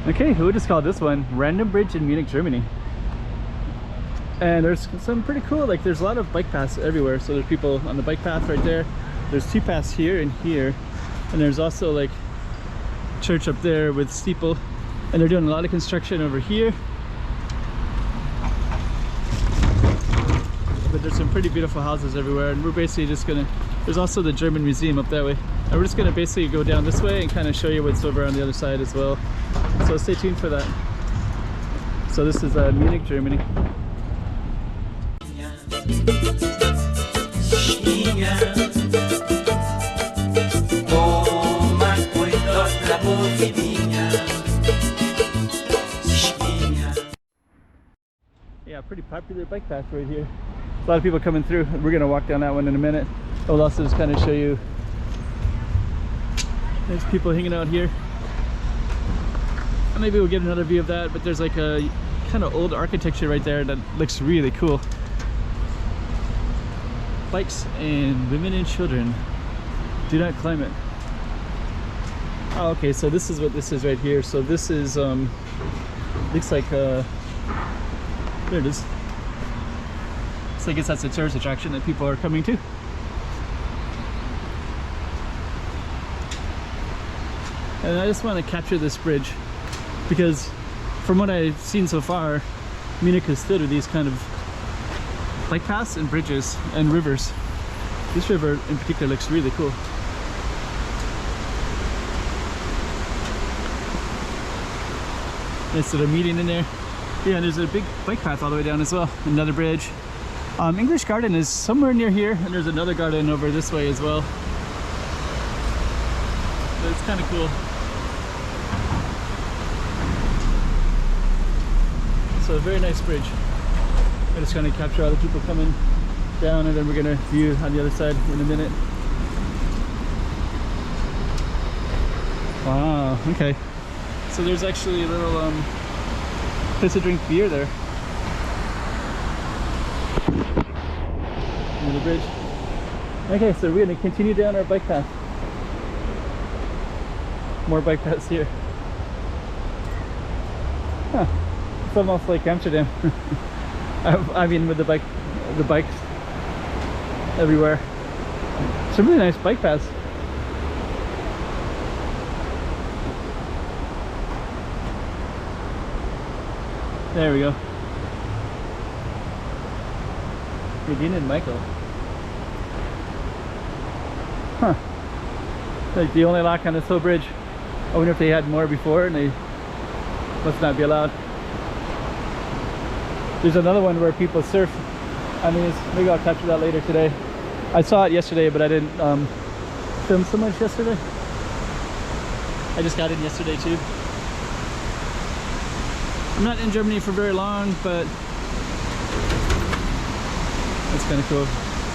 Okay, who would just call this one? Random bridge in Munich, Germany. And there's some pretty cool, like there's a lot of bike paths everywhere. So there's people on the bike path right there. There's 2 paths here and here. And there's also like church up there with steeple. And they're doing a lot of construction over here. But there's some pretty beautiful houses everywhere. And we're basically just gonna, there's also the German museum up that way. And we're just gonna basically go down this way and kind of show you what's over on the other side as well. So stay tuned for that. So this is Munich, Germany. Yeah, pretty popular bike path right here. A lot of people coming through. We're gonna walk down that one in a minute. I'll also just kind of show you. There's people hanging out here. Maybe we'll get another view of that, but there's like a kind of old architecture right there that looks really cool. Bikes and women and children. Do not climb it. Oh, okay, so this is what this is right here. So this is looks like there it is. So I guess that's a tourist attraction that people are coming to. And I just want to capture this bridge because from what I've seen so far, Munich is filled with these kind of bike paths and bridges and rivers. This river in particular looks really cool. Nice little median in there. Yeah, and there's a big bike path all the way down as well. Another bridge. English Garden is somewhere near here, and there's another garden over this way as well. So it's kind of cool. So a very nice bridge. I'm just going to capture all the people coming down, and then we're going to view on the other side in a minute. Wow, okay. So there's actually a little place to drink beer there. Near the bridge. Okay, so we're going to continue down our bike path. More bike paths here. Huh. It's almost like Amsterdam. I mean, with the bikes everywhere. Some really nice bike paths. There we go. Nadine and Michael. Huh. Like the only lock on this whole bridge. I wonder if they had more before and they must not be allowed. There's another one where people surf. I mean, maybe I'll capture that later today. I saw it yesterday, but I didn't film so much yesterday. I just got in yesterday too. I'm not in Germany for very long, but that's kind of cool.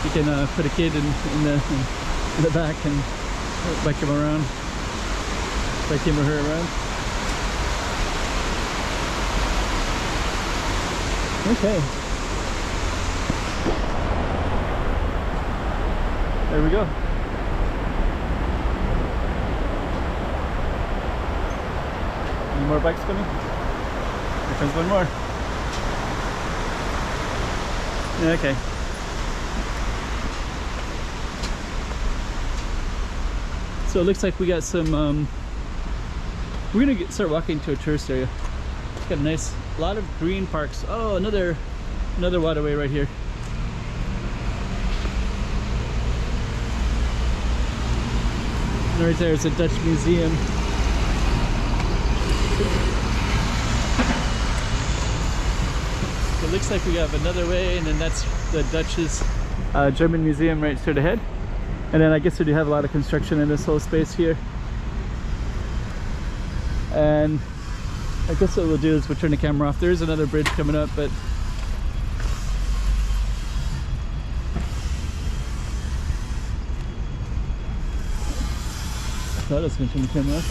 You can put a kid in the back and bike him around, bike him or her around. Okay. There we go. Any more bikes coming? Here comes one more. Okay. So it looks like we got some, we're gonna start walking to a tourist area. It's got a nice, lot of green parks. Oh, another waterway right here. And right there is a Dutch museum. It looks like we have another way, and then that's the Dutch's German museum right straight ahead. And then I guess we do have a lot of construction in this whole space here. And I guess what we'll do is we'll turn the camera off. There is another bridge coming up, but I thought I was going to turn the camera off.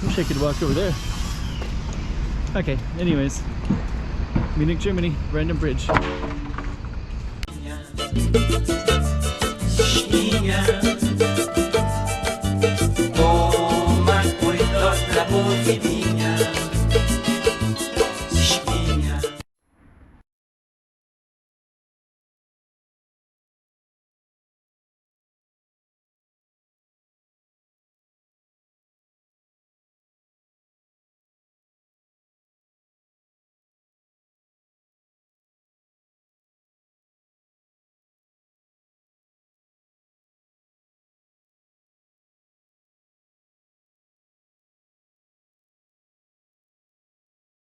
Wish I could walk over there. Okay, anyways, Munich, Germany, random bridge. Yeah.